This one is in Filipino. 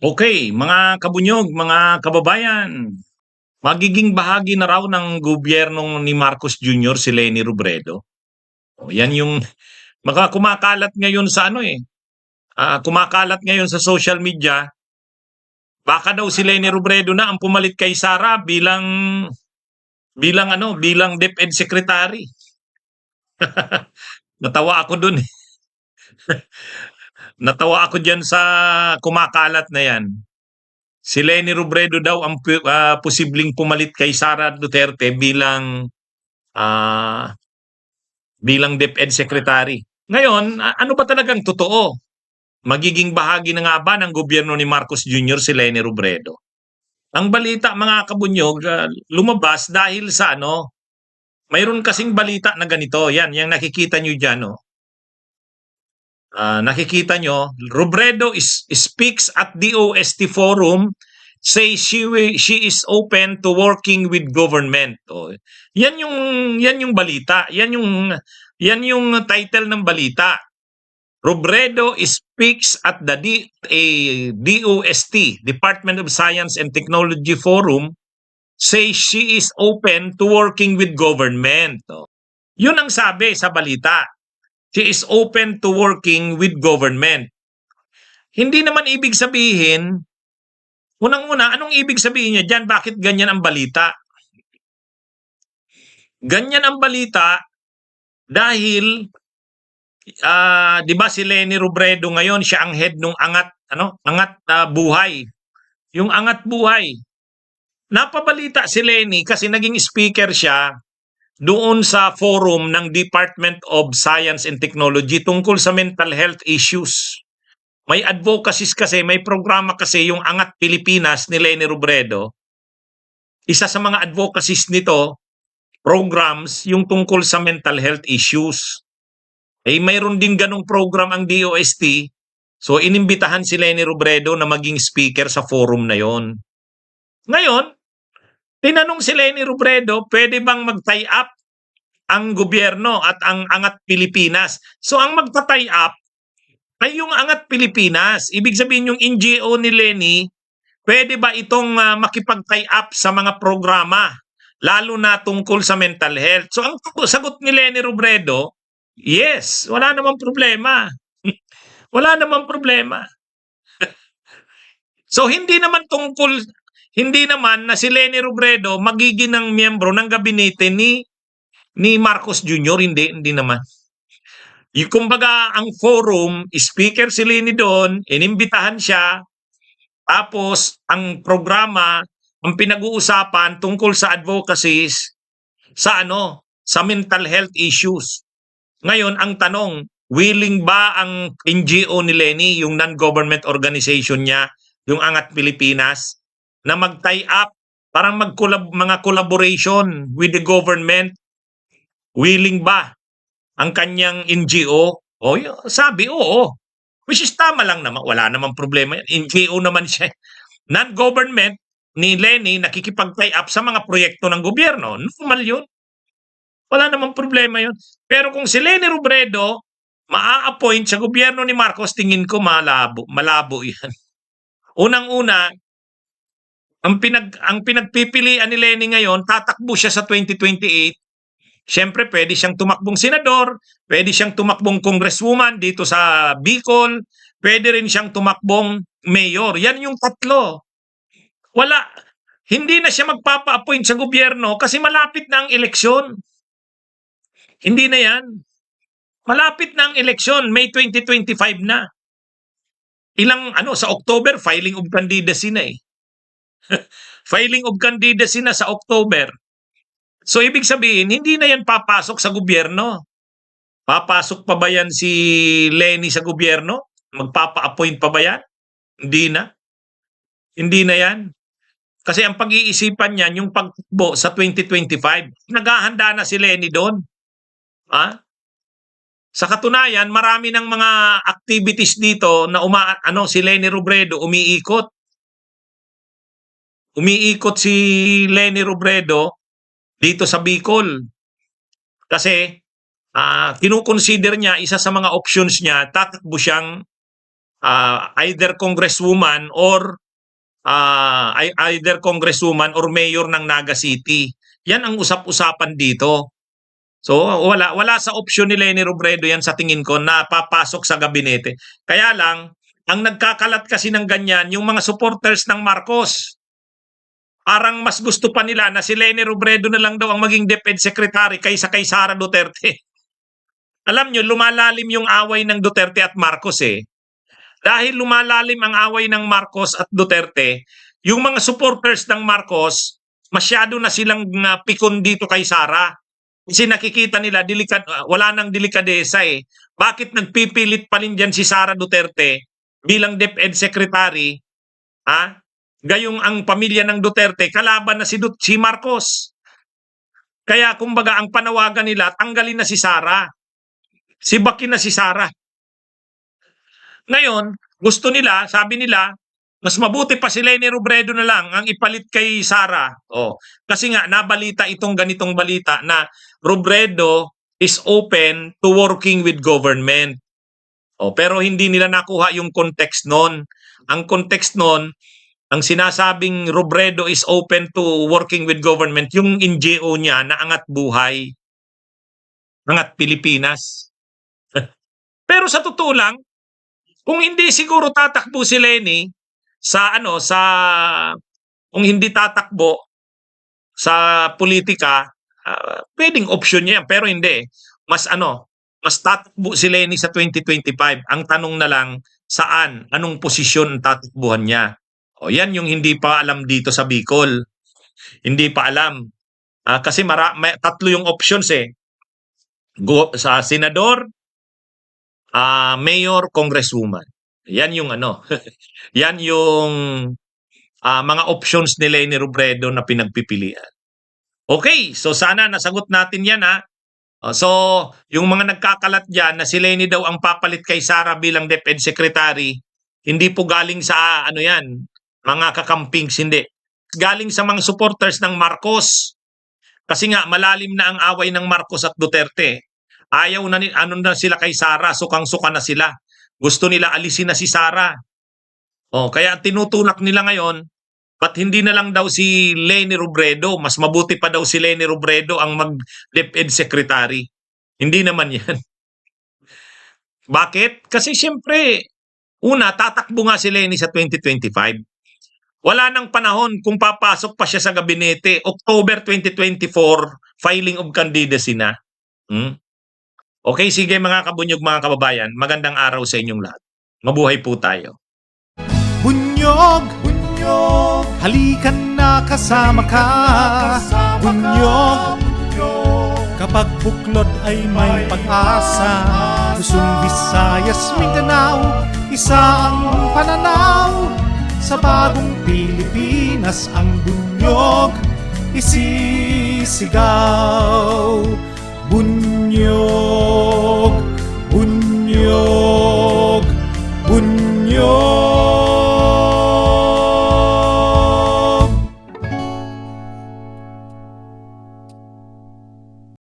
Okay, mga kabunyog, mga kababayan, magiging bahagi na raw ng gobyernong ni Marcos Jr. si Leni Robredo. O, yan yung kumakalat ngayon sa kumakalat ngayon sa social media. Baka daw si Leni Robredo na ang pumalit kay Sara bilang DepEd Secretary. Natawa ako dun. Natawa ako diyan sa kumakalat na yan. Si Leni Robredo daw ang posibleng pumalit kay Sara Duterte ah, bilang DepEd Secretary. Ngayon, ano ba talagang totoo? Magiging bahagi na nga ba ng gobyerno ni Marcos Jr. si Leni Robredo? Ang balita mga kabunyog, lumabas dahil sa mayroon kasing balita na ganito. Yan, yung nakikita nyo dyan. Nakikita nyo, Robredo speaks at DOST forum, says she is open to working with government. Yan yung balita. Yan yung title ng balita. Robredo speaks at the DOST, Department of Science and Technology Forum, says she is open to working with government. Yun ang sabi sa balita. She is open to working with government. Hindi naman ibig sabihin, unang-una, anong ibig sabihin niya dyan? Bakit ganyan ang balita? Ganyan ang balita dahil, di ba si Leni Robredo ngayon, siya ang head ng Angat Buhay. Yung Angat Buhay. Napabalita si Leni kasi naging speaker siya doon sa forum ng Department of Science and Technology tungkol sa mental health issues. May advocacies kasi, may programa kasi yung Angat Pilipinas ni Leni Robredo. Isa sa mga advocacies nito, programs yung tungkol sa mental health issues. Mayroon din ganong program ang DOST. So inimbitahan si Leni Robredo na maging speaker sa forum na yon. Ngayon, tinanong si Leni Robredo, pwede bang mag-tie up ang gobyerno at ang Angat Pilipinas? So ang magta-tie up ay yung Angat Pilipinas. Ibig sabihin yung NGO ni Leni, pwede ba itong makipag-tie up sa mga programa, lalo na tungkol sa mental health? So ang sagot ni Leni Robredo, yes, wala namang problema. Wala namang problema. So hindi naman na si Leni Robredo magiging ng miyembro ng gabinete ni Marcos Jr. Hindi naman. Kumbaga ang forum, speaker si Leni doon, inimbitahan siya, tapos ang programa, ang pinag-uusapan tungkol sa advocacies sa mental health issues. Ngayon ang tanong, willing ba ang NGO ni Leni, yung non-government organization niya, yung Angat Pilipinas, na mag-tie up, parang mga collaboration with the government? Willing ba ang kanyang NGO? Sabi, oo. Which is tama lang naman. Wala namang problema yan. NGO naman siya. Non-government ni Leni nakikipag-tie up sa mga proyekto ng gobyerno. Normal yun. Wala namang problema yun. Pero kung si Leni Robredo maa-appoint sa gobyerno ni Marcos, tingin ko malabo yan. Unang-una, ang pinagpipilian ni Leni ngayon, tatakbo siya sa 2028. Siyempre, pwede siyang tumakbong senador, pwede siyang tumakbong congresswoman dito sa Bicol, pwede rin siyang tumakbong mayor. Yan yung tatlo. Hindi na siya magpapa-appoint sa gobyerno kasi malapit na ang eleksyon. Hindi na yan. Malapit na ang eleksyon, May 2025 na. Sa October, filing of candidacy na eh. Filing of candidacy na sa October. So ibig sabihin, hindi na yan papasok sa gobyerno. Papasok pa ba yan si Leni sa gobyerno? Magpapa-appoint pa ba yan? Hindi na. Hindi na yan. Kasi ang pag-iisipan niyan, yung pagtakbo sa 2025, naghahanda na si Leni doon. Sa katunayan, marami ng mga activities dito na si Leni Robredo umiikot. Umiikot si Leni Robredo dito sa Bicol. Kasi kinukonsider niya, isa sa mga options niya, tatakbo siyang either congresswoman or mayor ng Naga City. Yan ang usap-usapan dito. So wala sa opsyon ni Leni Robredo yan sa tingin ko na papasok sa gabinete. Kaya lang, ang nagkakalat kasi ng ganyan, yung mga supporters ng Marcos. Parang mas gusto pa nila na si Leni Robredo na lang daw ang maging DepEd Secretary kaysa kay Sara Duterte. Alam nyo, lumalalim yung away ng Duterte at Marcos eh. Dahil lumalalim ang away ng Marcos at Duterte, yung mga supporters ng Marcos, masyado na silang pikon dito kay Sara. Kasi nakikita nila, wala nang delikadesa eh. Bakit nagpipilit pa rin dyan si Sara Duterte bilang DepEd Secretary? Gayong ang pamilya ng Duterte, kalaban na si Marcos. Kaya kumbaga ang panawagan nila, tanggalin na si Sara. Sibakin na si Sara. Ngayon, gusto nila, sabi nila, mas mabuti pa si Leni Robredo na lang ang ipalit kay Sara. Kasi nga, nabalita itong ganitong balita na Robredo is open to working with government. Pero hindi nila nakuha yung context nun. Ang context nun, ang sinasabing Robredo is open to working with government, yung NGO niya na Angat Buhay, Angat Pilipinas. Pero sa totoo lang, kung hindi siguro tatakbo si Leni kung hindi tatakbo sa politika, pwedeng option niya yan, pero hindi. Mas tatakbo si Leni sa 2025. Ang tanong na lang, saan? Anong posisyon ang tatakbuhan niya? Yan yung hindi pa alam dito sa Bicol. Hindi pa alam. Kasi tatlo yung options eh. Sa senador, mayor, congresswoman. Yan yung yan yung mga options ni Leni Robredo na pinagpipilian. Okay, so sana nasagot natin yan So, yung mga nagkakalat dyan na si Leni daw ang papalit kay Sara bilang DepEd Secretary, hindi po galing sa mga kakampings, hindi. Galing sa mga supporters ng Marcos. Kasi nga, malalim na ang away ng Marcos at Duterte. Ayaw na na sila kay Sara, sukang-suka na sila. Gusto nila alisin na si Sara. Kaya tinutulak nila ngayon, ba't hindi na lang daw si Leni Robredo? Mas mabuti pa daw si Leni Robredo ang mag-DepEd Secretary. Hindi naman yan. Bakit? Kasi siyempre, tatakbo nga si Leni sa 2025. Wala nang panahon kung papasok pa siya sa gabinete. October 2024, filing of candidacy na. Okay, sige mga kabunyog, mga kababayan. Magandang araw sa inyong lahat. Mabuhay po tayo. Bunyog, bunyog, halikan na kasama ka. Bunyog, kapag buklod ay may pag-asa. Luzon, Visayas, Mindanao, isa ang pananaw. Sa bagong Pilipinas ang bunyog isisigaw. Bunyog.